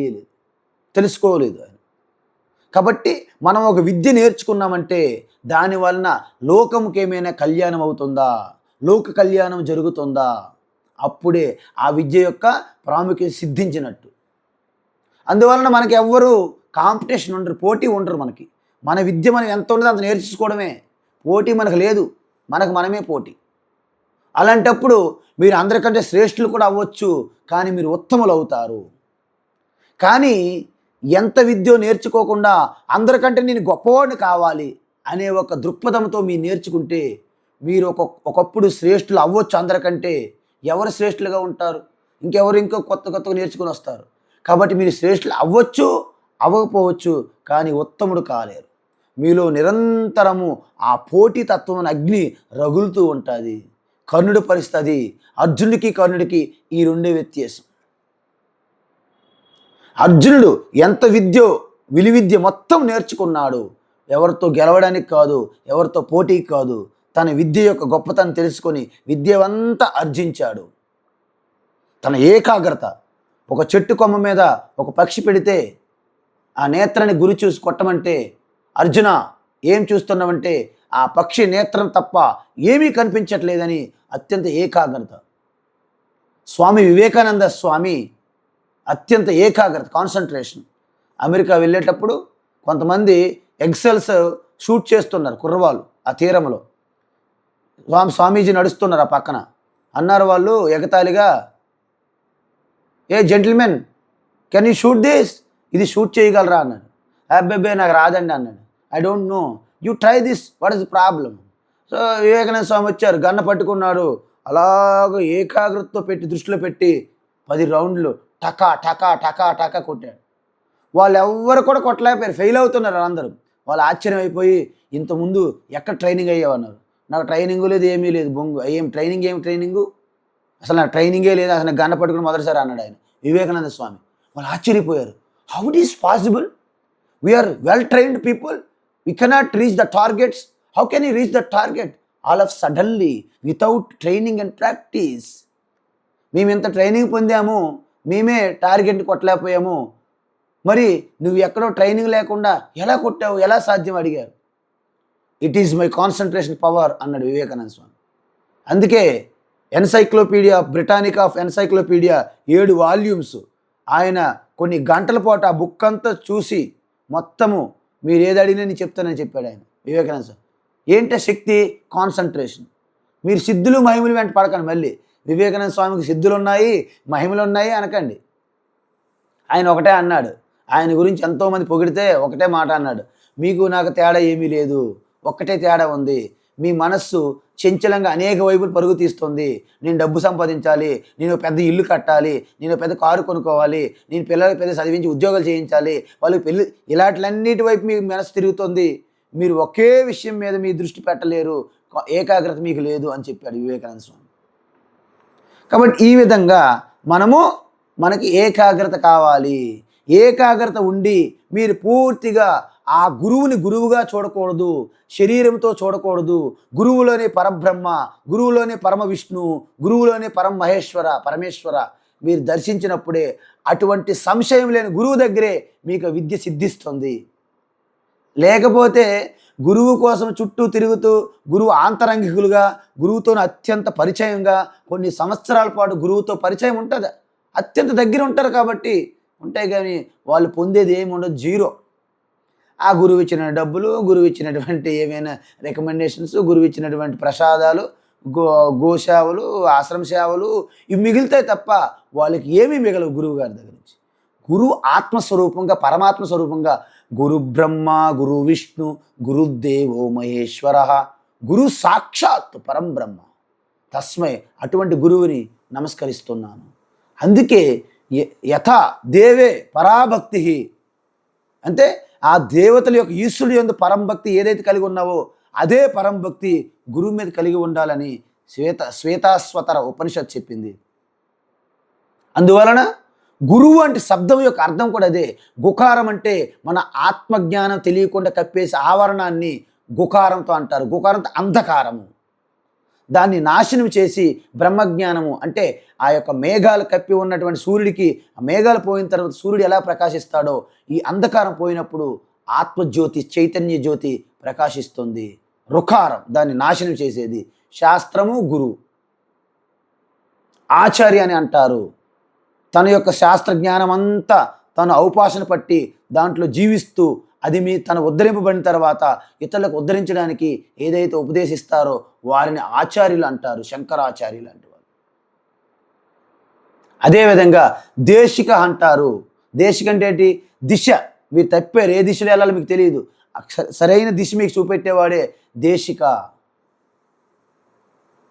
తెలుసుకోలేదు ఆయన. కాబట్టి మనం ఒక విద్య నేర్చుకున్నామంటే దాని వలన లోకముకి ఏమైనా కళ్యాణం అవుతుందా, లోక కళ్యాణం జరుగుతుందా, అప్పుడే ఆ విద్య యొక్క ప్రాముఖ్యత సిద్ధించినట్టు. అందువలన మనకి ఎవ్వరూ కాంపిటీషన్ ఉండరు, పోటీ ఉండరు. మన విద్య మనం ఎంత ఉండదో అంత నేర్చుకోవడమే. పోటీ మనకు లేదు, మనకు మనమే పోటీ. అలాంటప్పుడు మీరు అందరికంటే శ్రేష్ఠులు కూడా అవ్వచ్చు, కానీ మీరు ఉత్తములు అవుతారు. కానీ ఎంత విద్య నేర్చుకోకుండా అందరికంటే నేను గొప్పవాడిని కావాలి అనే ఒక దృక్పథంతో మీరు నేర్చుకుంటే మీరు ఒకప్పుడు శ్రేష్ఠులు అవ్వచ్చు. అందరికంటే ఎవరు శ్రేష్ఠులుగా ఉంటారు? ఇంకో కొత్తగా నేర్చుకుని వస్తారు. కాబట్టి మీరు శ్రేష్ఠులు అవ్వచ్చు, అవ్వకపోవచ్చు, కానీ ఉత్తముడు కాలేరు. మీలో నిరంతరము ఆ పోటీతత్వం అగ్ని రగులుతూ ఉంటుంది. కర్ణుడి పరిస్థితి, అర్జునుడికి కర్ణుడికి ఈ రెండే వ్యత్యాసం. అర్జునుడు ఎంత విలువిద్య మొత్తం నేర్చుకున్నాడు. ఎవరితో గెలవడానికి కాదు, ఎవరితో పోటీకి కాదు, తన విద్య యొక్క గొప్పతనం తెలుసుకొని విద్యవంతా అర్జించాడు. తన ఏకాగ్రత, ఒక చెట్టు కొమ్మ మీద ఒక పక్షి పెడితే ఆ నేత్రాన్ని గురి చూసి కొట్టమంటే, అర్జున ఏం చూస్తున్నామంటే ఆ పక్షి నేత్రం తప్ప ఏమీ కనిపించట్లేదని అత్యంత ఏకాగ్రత. స్వామి వివేకానంద స్వామి అత్యంత ఏకాగ్రత, కాన్సన్ట్రేషన్. అమెరికా వెళ్ళేటప్పుడు కొంతమంది ఎగ్సెల్స్ షూట్ చేస్తున్నారు కుర్రవాళ్ళు ఆ తీరంలో. స్వామీజీ నడుస్తున్నారు ఆ పక్కన. అన్నారు వాళ్ళు ఎగతాళిగా, a gentleman, can you shoot this, ఇది షూట్ చేయగలరా అన్నాడు. అబ్బాయి నాకు రాదండి అన్నాడు. I don't know, you try this, what is the problem. So Vivekananda Swami వచ్చారు, గన్న పట్టుకున్నాడు, అలాగ ఏకాగ్రతతో పెట్టి దృష్టిలో పెట్టి 10 రౌండ్లు టకా టకా టకా టకా కొట్టాడు. వాళ్ళు ఎవ్వరు కూడా కొట్టలేకపోయారు, ఫెయిల్ అవుతున్నారు అందరూ. వాళ్ళు ఆశ్చర్యం అయిపోయి, ఇంతకుముందు ఎక్కడ ట్రైనింగ్ అయ్యావన్నారు. నాకు ట్రైనింగ్ లేదు, ఏమీ లేదు, బొంగు ఏం ట్రైనింగు, అసలు నాకు ట్రైనింగే లేదు, అసలు నాకు గన్న పట్టుకుని మొదటిసారి అన్నాడు ఆయన వివేకానంద స్వామి. వాళ్ళు ఆశ్చర్యపోయారు. How it is possible, we are well trained people, we cannot reach the targets, how can you reach the target all of suddenly without training and practice. మేము ఎంత ట్రైనింగ్ పొందాము, మేమే టార్గెట్ని కొట్టలేకపోయాము, మరి నువ్వు ఎక్కడో ట్రైనింగ్ లేకుండా ఎలా కొట్టావు, ఎలా సాధ్యం అడిగారు. It is my concentration power అన్నాడు వివేకానంద స్వామి. అందుకే encyclopaedia Britannica of encyclopaedia 7 volumes ఆయన కొన్ని గంటల పాటు ఆ బుక్ అంతా చూసి మొత్తము మీరు ఏది అడిగినా నేను చెప్తానని చెప్పాడు ఆయన వివేకానంద స్వామి. ఏంటో శక్తి, కాన్సన్ట్రేషన్. మీరు సిద్ధులు మహిమలు వెంట పడకండి. మళ్ళీ వివేకానంద స్వామికి సిద్ధులు ఉన్నాయి, మహిమలు ఉన్నాయి అనకండి. ఆయన ఒకటే అన్నాడు, ఆయన గురించి ఎంతోమంది పొగిడితే ఒకటే మాట అన్నాడు, మీకు నాకు తేడా ఏమీ లేదు, ఒక్కటే తేడా ఉంది, మీ మనస్సు చంచలంగా అనేక వైపులు పరుగు తీస్తుంది. నేను డబ్బు సంపాదించాలి, నేను పెద్ద ఇల్లు కట్టాలి, నేను పెద్ద కారు కొనుక్కోవాలి, నేను పిల్లలకి పెద్ద చదివించి ఉద్యోగాలు చేయించాలి, వాళ్ళకి పెళ్ళి, ఇలాంటిలన్నిటి వైపు మీ మనసు తిరుగుతుంది. మీరు ఒకే విషయం మీద మీ దృష్టి పెట్టలేరు, ఏకాగ్రత మీకు లేదు అని చెప్పాడు వివేకానంద స్వామి. కాబట్టి ఈ విధంగా మనకి ఏకాగ్రత కావాలి. ఏకాగ్రత ఉండి మీరు పూర్తిగా ఆ గురువుని గురువుగా చూడకూడదు, శరీరంతో చూడకూడదు. గురువులోనే పరబ్రహ్మ, గురువులోనే పరమ విష్ణు, గురువులోనే పరమేశ్వర మీరు దర్శించినప్పుడే అటువంటి సంశయం లేని గురువు దగ్గరే మీకు విద్య సిద్ధిస్తుంది. లేకపోతే గురువు కోసం చుట్టూ తిరుగుతూ గురువు ఆంతరంగికులుగా, గురువుతో అత్యంత పరిచయంగా కొన్ని సంవత్సరాల పాటు గురువుతో పరిచయం ఉంటుంది, అత్యంత దగ్గర ఉంటారు కాబట్టి ఉంటాయి. కానీ వాళ్ళు పొందేది ఏమి ఉండదు, జీరో. ఆ గురువు ఇచ్చిన డబ్బులు, గురువు ఇచ్చినటువంటి ఏమైనా రికమెండేషన్స్, గురువు ఇచ్చినటువంటి ప్రసాదాలు, గో గోసేవలు, ఆశ్రమ సేవలు ఇవి మిగులుతాయి తప్ప వాళ్ళకి ఏమీ మిగలవు గురువు గారి దగ్గర నుంచి. గురువు ఆత్మస్వరూపంగా, పరమాత్మ స్వరూపంగా గురు బ్రహ్మ, గురు విష్ణు, గురుదేవో మహేశ్వర, గురు సాక్షాత్ పరం బ్రహ్మ తస్మై, అటువంటి గురువుని నమస్కరిస్తున్నాను. అందుకే యథా దేవే పరాభక్తి, అంటే ఆ దేవతల యొక్క ఈశ్వరుడు యందు పరంభక్తి ఏదైతే కలిగి ఉన్నావో అదే పరంభక్తి గురువు మీద కలిగి ఉండాలని శ్వేతాశ్వతర ఉపనిషత్ చెప్పింది. అందువలన గురువు అంటే శబ్దం యొక్క అర్థం కూడా అదే. గుకారం అంటే మన ఆత్మజ్ఞానం తెలియకుండా కప్పేసి ఆవరణాన్ని గుకారంతో అంటారు. గుకారంతో అంధకారము, దాన్ని నాశనం చేసి బ్రహ్మజ్ఞానము అంటే ఆ యొక్క మేఘాలు కప్పి ఉన్నటువంటి సూర్యుడికి ఆ మేఘాలు పోయిన తర్వాత సూర్యుడు ఎలా ప్రకాశిస్తాడో ఈ అంధకారం పోయినప్పుడు ఆత్మజ్యోతి, చైతన్య జ్యోతి ప్రకాశిస్తుంది. రుకారం దాన్ని నాశనం చేసేది. శాస్త్రము గురువు, ఆచార్య అని అంటారు. తన యొక్క శాస్త్రజ్ఞానం అంతా తను ఔపాసన పట్టి దాంట్లో జీవిస్తూ అది తను ఉద్ధరింపబడిన తర్వాత ఇతరులకు ఉద్ధరించడానికి ఏదైతే ఉపదేశిస్తారో వారిని ఆచార్యులు అంటారు, శంకరాచార్యులు అంటారు. అదేవిధంగా దేశిక అంటారు. దేశిక అంటే ఏంటి? దిశ. మీరు తప్పారు, ఏ దిశలో వెళ్ళాలో మీకు తెలియదు, సరైన దిశ మీకు చూపెట్టేవాడే దేశిక.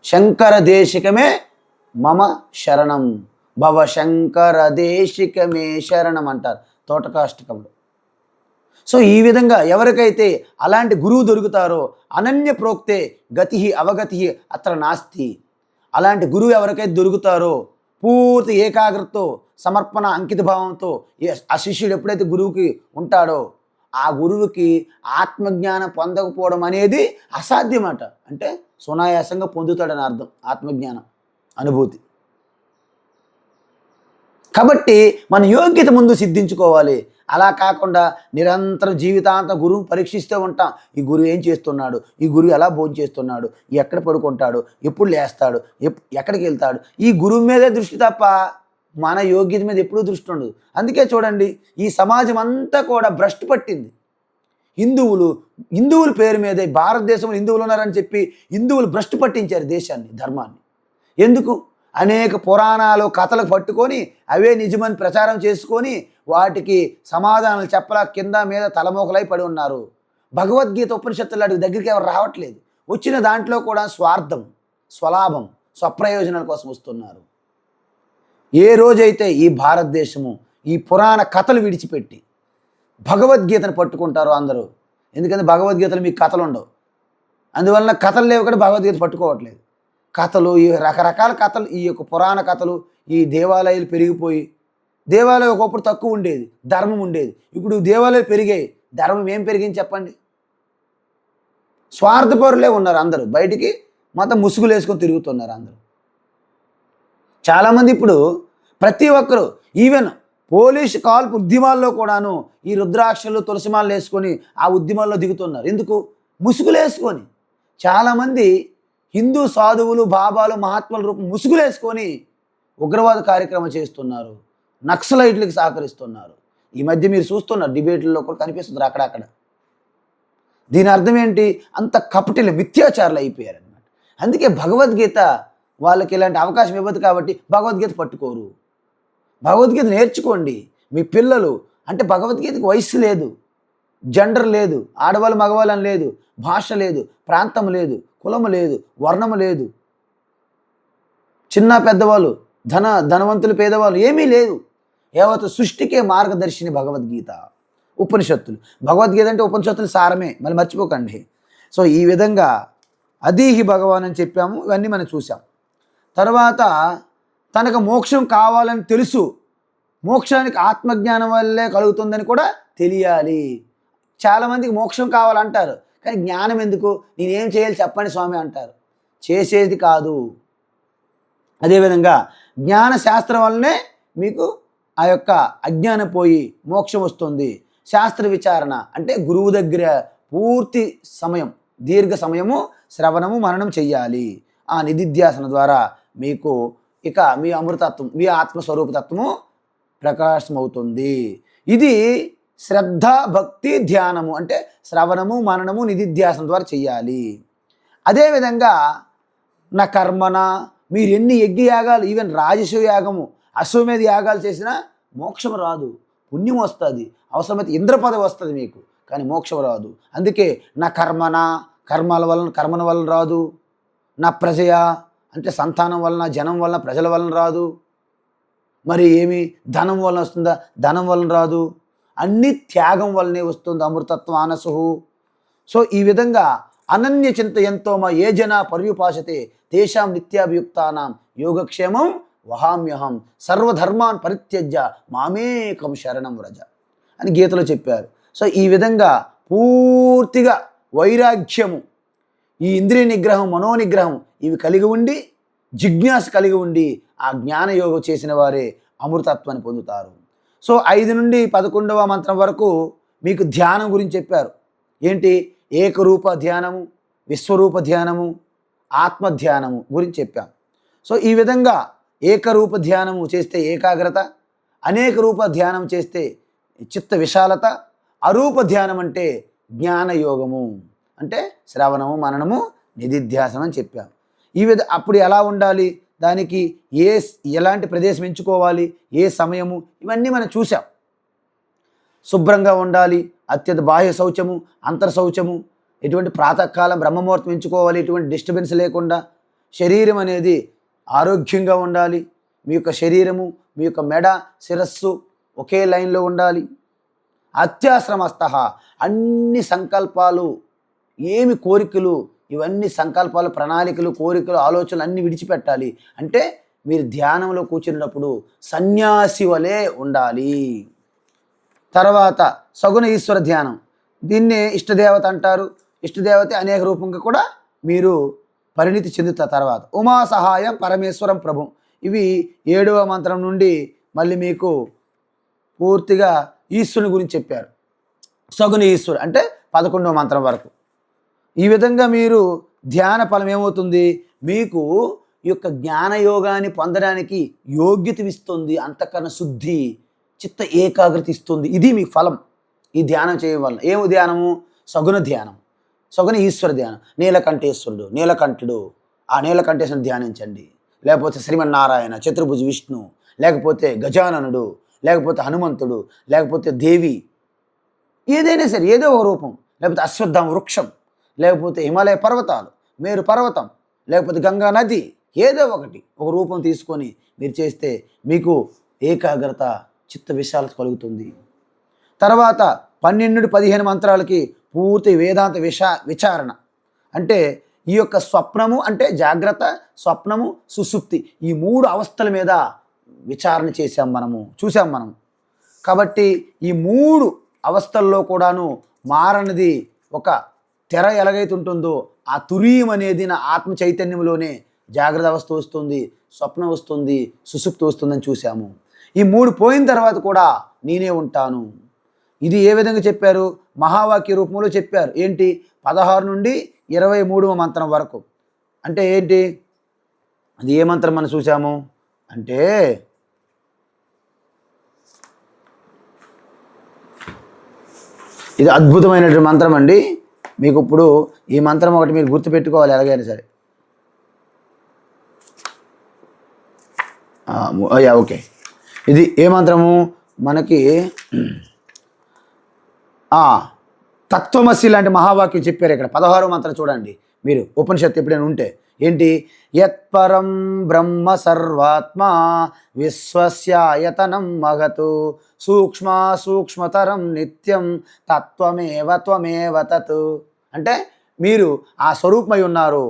శంకర దేశికమే మమ శరణం, భవ శంకర దేశికమే శరణం అంటారు తోటకాష్టకంలో. సో ఈ విధంగా ఎవరికైతే అలాంటి గురువు దొరుకుతారో అనన్య ప్రోక్తే గతి అవగతి అత్ర నాస్తి. అలాంటి గురువు ఎవరికైతే దొరుకుతారో పూర్తి ఏకాగ్రతతో, సమర్పణ, అంకిత భావంతో ఆ శిష్యుడు ఎప్పుడైతే గురువుకి ఉంటాడో ఆ గురువుకి ఆత్మజ్ఞానం పొందకపోవడం అనేది అసాధ్యమాట. అంటే సునాయాసంగా పొందుతాడని అర్థం ఆత్మజ్ఞానం అనుభూతి. కాబట్టి మన యోగ్యత ముందు సిద్ధించుకోవాలి. అలా కాకుండా నిరంతరం జీవితాంతం గురువు పరీక్షిస్తూ ఉంటాం. ఈ గురువు ఏం చేస్తున్నాడు, ఈ గురువు ఎలా భోజనం చేస్తున్నాడు, ఎక్కడ పడుకుంటాడు, ఎప్పుడు లేస్తాడు, ఎక్కడికి వెళ్తాడు, ఈ గురువు మీదే దృష్టి తప్ప మన యోగ్యత మీద ఎప్పుడూ దృష్టి ఉండదు. అందుకే చూడండి, ఈ సమాజం అంతా కూడా భ్రష్టు పట్టింది. హిందువుల పేరు మీదే భారతదేశంలో హిందువులు ఉన్నారని చెప్పి హిందువులు భ్రష్టు పట్టించారు దేశాన్ని, ధర్మాన్ని. ఎందుకు? అనేక పురాణాలు, కథలు పట్టుకొని అవే నిజమని ప్రచారం చేసుకొని వాటికి సమాధానాలు చెప్పలా కింద మీద తలమోకలై పడి ఉన్నారు. భగవద్గీత ఉపనిషత్తుల దగ్గరికి ఎవరు రావట్లేదు. వచ్చిన దాంట్లో కూడా స్వార్థం, స్వలాభం, స్వప్రయోజనాల కోసం వస్తున్నారు. ఏ రోజైతే ఈ భారతదేశము ఈ పురాణ కథలు విడిచిపెట్టి భగవద్గీతను పట్టుకుంటారో అందరూ, ఎందుకంటే భగవద్గీతలు మీకు కథలు ఉండవు, అందువలన కథలు లేవు కూడా భగవద్గీత పట్టుకోవట్లేదు. కథలు, ఈ రకరకాల కథలు, ఈ యొక్క పురాణ కథలు, ఈ దేవాలయాలు పెరిగిపోయి, దేవాలయం ఒకప్పుడు తక్కువ ఉండేది, ధర్మం ఉండేది. ఇప్పుడు దేవాలయాలు పెరిగాయి, ధర్మం ఏం పెరిగింది చెప్పండి? స్వార్థపరులే ఉన్నారు అందరూ. బయటికి మొత్తం ముసుగులు వేసుకొని తిరుగుతున్నారు అందరూ. చాలామంది ఇప్పుడు ప్రతి ఒక్కరు ఈవెన్ పోలీసు కాల్పు ఉద్యమాల్లో కూడాను ఈ రుద్రాక్షలు, తులసిమాలు వేసుకొని ఆ ఉద్యమాల్లో దిగుతున్నారు. ఎందుకు? ముసుగులు వేసుకొని. చాలామంది హిందూ సాధువులు, బాబాలు, మహాత్ముల రూపం ముసుగులు వేసుకొని ఉగ్రవాద కార్యక్రమం చేస్తున్నారు, నక్సలైట్లకు సహకరిస్తున్నారు. ఈ మధ్య మీరు చూస్తున్నారు, డిబేట్లలో కూడా కనిపిస్తున్నారు అక్కడక్కడ. దీని అర్థం ఏంటి? అంత కపటిలు, మిథ్యాచారులు అయిపోయారనమాట. అందుకే భగవద్గీత వాళ్ళకి ఇలాంటి అవకాశం ఇవ్వదు కాబట్టి భగవద్గీత పట్టుకోరు. భగవద్గీత నేర్చుకోండి. మీ పిల్లలు అంటే భగవద్గీతకు వయసు లేదు, జెండర్ లేదు, ఆడవాళ్ళు మగవాళ్ళు అని లేదు, భాష లేదు, ప్రాంతం లేదు, కులము లేదు, వర్ణము లేదు, చిన్న పెద్దవాళ్ళు, ధనవంతులు, పేదవాళ్ళు ఏమీ లేదు. యావత్ సృష్టికే మార్గదర్శిని భగవద్గీత, ఉపనిషత్తులు. భగవద్గీత అంటే ఉపనిషత్తుల సారమే, మళ్ళీ మర్చిపోకండి. సో ఈ విధంగా అదీహి భగవాన్ అని చెప్పాము. ఇవన్నీ మనం చూసాం. తర్వాత తనకు మోక్షం కావాలని తెలుసు, మోక్షానికి ఆత్మజ్ఞానం వల్లే కలుగుతుందని కూడా తెలియాలి. చాలామందికి మోక్షం కావాలంటారు, కానీ జ్ఞానం ఎందుకు, నేనేం చేయాలి చెప్పండి స్వామి అంటారు. చేసేది కాదు. అదేవిధంగా జ్ఞాన శాస్త్రం వల్లనే మీకు ఆ యొక్క అజ్ఞానం పోయి మోక్షం వస్తుంది. శాస్త్ర విచారణ అంటే గురువు దగ్గర పూర్తి సమయం, దీర్ఘ సమయము శ్రవణము, మననం చెయ్యాలి. ఆ నిధిధ్యాసన ద్వారా మీకు ఇక మీ అమృతత్వం, మీ ఆత్మస్వరూపతత్వము ప్రకాశమవుతుంది. ఇది శ్రద్ధ భక్తి ధ్యానము అంటే శ్రవణము మననము నిధిధ్యాసనం ద్వారా చెయ్యాలి. అదేవిధంగా నా కర్మన మీరు ఎన్ని యజ్ఞయాగాలు ఈవెన్ రాజస యాగము అశ్వమేధ యాగాలు చేసినా మోక్షం రాదు, పుణ్యం వస్తుంది, అవసరమైతే ఇంద్ర పదవి వస్తుంది మీకు, కానీ మోక్షం రాదు. అందుకే నా కర్మల వలన రాదు, నా ప్రజయ అంటే సంతానం వలన జనం వలన ప్రజల వలన రాదు, మరి ఏమి ధనం వలన వస్తుందా, ధనం వలన రాదు, అన్ని త్యాగం వల్లనే వస్తుంది. అమృతత్వ ఆనసుహు. సో ఈ విధంగా అనన్య చింతయంతోమ ఏ జన పర్యుపాసతే తేషాం నిత్యాభియుక్తానాం యోగక్షేమం వహామ్యహం సర్వధర్మాన్ పరిత్యజ్య మామేకం శరణం వ్రజ అని గీతలో చెప్పారు. సో ఈ విధంగా పూర్తిగా వైరాగ్యము, ఈ ఇంద్రియ నిగ్రహం, మనోనిగ్రహం ఇవి కలిగి ఉండి జిజ్ఞాస కలిగి ఉండి ఆ జ్ఞానయోగం చేసిన వారే అమృతత్వాన్ని పొందుతారు. సో 5 నుండి 11వ మంత్రం వరకు మీకు ధ్యానం గురించి చెప్పారు. ఏంటి? ఏకరూప ధ్యానము, విశ్వరూప ధ్యానము, ఆత్మ ధ్యానము గురించి చెప్పాం. సో ఈ విధంగా ఏకరూప ధ్యానము చేస్తే ఏకాగ్రత, అనేక రూప ధ్యానం చేస్తే చిత్త విశాలత, అరూప ధ్యానం అంటే జ్ఞానయోగము అంటే శ్రవణము మననము నిధిధ్యాసనం అని చెప్పాం. అప్పుడు ఎలా ఉండాలి, దానికి ఎలాంటి ప్రదేశం ఎంచుకోవాలి, ఏ సమయము, ఇవన్నీ మనం చూసాం. శుభ్రంగా ఉండాలి, అత్యంత బాహ్య శౌచము, అంతర్ శౌచము, ఎటువంటి ప్రాతకాలం బ్రహ్మముహూర్తం ఎంచుకోవాలి, ఎటువంటి డిస్టర్బెన్స్ లేకుండా. శరీరం అనేది ఆరోగ్యంగా ఉండాలి, మీ యొక్క శరీరము, మీ యొక్క మెడ, శిరస్సు ఒకే లైన్లో ఉండాలి. అత్యాశ్రమస్థ అన్ని సంకల్పాలు, ఏమి కోరికలు, ఇవన్నీ సంకల్పాలు, ప్రణాళికలు, కోరికలు, ఆలోచనలు అన్నీ విడిచిపెట్టాలి. అంటే మీరు ధ్యానంలో కూర్చున్నప్పుడు సన్యాసి వలె ఉండాలి. తర్వాత సగుణ ఈశ్వర ధ్యానం, దీన్నే ఇష్టదేవత అంటారు. ఇష్టదేవత అనేక రూపంగా కూడా మీరు పరిణితి చెందుతారు. తర్వాత ఉమా సహాయం పరమేశ్వరం ప్రభు, ఇవి 7వ మంత్రం నుండి మళ్ళీ మీకు పూర్తిగా ఈశ్వరుని గురించి చెప్పారు. సగుణ ఈశ్వరు అంటే 11వ మంత్రం వరకు. ఈ విధంగా మీరు ధ్యాన ఫలం ఏమవుతుంది, మీకు ఈ యొక్క జ్ఞానయోగాన్ని పొందడానికి యోగ్యత ఇస్తుంది, అంతఃకరణ శుద్ధి, చిత్త ఏకాగ్రత ఇస్తుంది. ఇది మీ ఫలం ఈ ధ్యానం చేయడం వల్ల. ఏమి ధ్యానము? సగుణ ధ్యానం, సగుణ ఈశ్వర ధ్యానం. నీలకంఠేశ్వరుడు, నీలకంఠుడు, ఆ నీలకంఠేశ్వరుని ధ్యానించండి. లేకపోతే శ్రీమన్నారాయణ, చతుర్భుజ విష్ణు, లేకపోతే గజాననుడు, లేకపోతే హనుమంతుడు, లేకపోతే దేవి, ఏదైనా సరే ఏదో ఒక రూపం, లేకపోతే అశ్వత్థామ వృక్షం, లేకపోతే హిమాలయ పర్వతాలు, మేరు పర్వతం, లేకపోతే గంగా నది, ఏదో ఒకటి ఒక రూపం తీసుకొని మీరు చేస్తే మీకు ఏకాగ్రత, చిత్త విశాలత కలుగుతుంది. తర్వాత 12 నుండి 15 మంత్రాలకి పూర్తి వేదాంత విచారణ. అంటే ఈ యొక్క స్వప్నము అంటే జాగ్రత్త, స్వప్నము, సుషుప్తి, ఈ 3 అవస్థల మీద విచారణ చూసాం మనం. కాబట్టి ఈ 3 అవస్థల్లో కూడాను మారనిది ఒక తెర ఎలాగైతే ఉంటుందో ఆ తురీయం అనేది నా ఆత్మ చైతన్యంలోనే జాగ్రత్త అవస్థ వస్తుంది, స్వప్నం వస్తుంది, సుషుప్తి వస్తుందని చూసాము. ఈ 3 పోయిన తర్వాత కూడా నేనే ఉంటాను. ఇది ఏ విధంగా చెప్పారు? మహావాక్య రూపంలో చెప్పారు. ఏంటి? 16 నుండి 23వ మంత్రం వరకు. అంటే ఏంటి? అది ఏ మంత్రం మనం చూసాము అంటే ఇది అద్భుతమైనటువంటి మంత్రం అండి. మీకు ఇప్పుడు ఈ మంత్రం ఒకటి మీరు గుర్తుపెట్టుకోవాలి ఎలాగైనా సరే. ఓకే, ఇది ఏ మంత్రము? మనకి తత్వమసి లాంటి మహావాక్యం చెప్పారు ఇక్కడ. 16వ మంత్రం చూడండి మీరు, ఉపనిషత్తు ఎప్పుడైనా ఉంటే. ఏంటి? యత్పరం బ్రహ్మ సర్వాత్మ విశ్వస్యాయతనం మగతు సూక్ష్మతరం నిత్యం తత్వమేవ తత్. అంటే మీరు ఆ స్వరూపమై ఉన్నారు,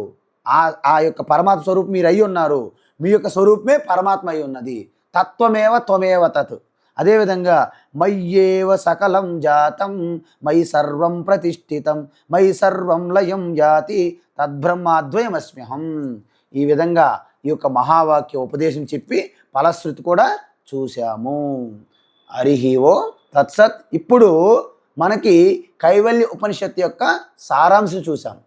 ఆ యొక్క పరమాత్మ స్వరూపం మీరు అయి ఉన్నారు. మీ యొక్క స్వరూపమే పరమాత్మ అయి ఉన్నది. త్వమేవ తత్. అదేవిధంగా మయ్యేవ సకలం జాతం మయి సర్వం ప్రతిష్ఠితం మయి సర్వం లయం జాతి తద్బ్రహ్మాద్వయమస్మ్యహం. ఈ విధంగా ఈ యొక్క మహావాక్య ఉపదేశం చెప్పి ఫలశ్రుతి కూడా చూశాము. హరిహి ఓ తత్సత్. ఇప్పుడు మనకి కైవల్య ఉపనిషత్తు యొక్క సారాంశం చూసాము.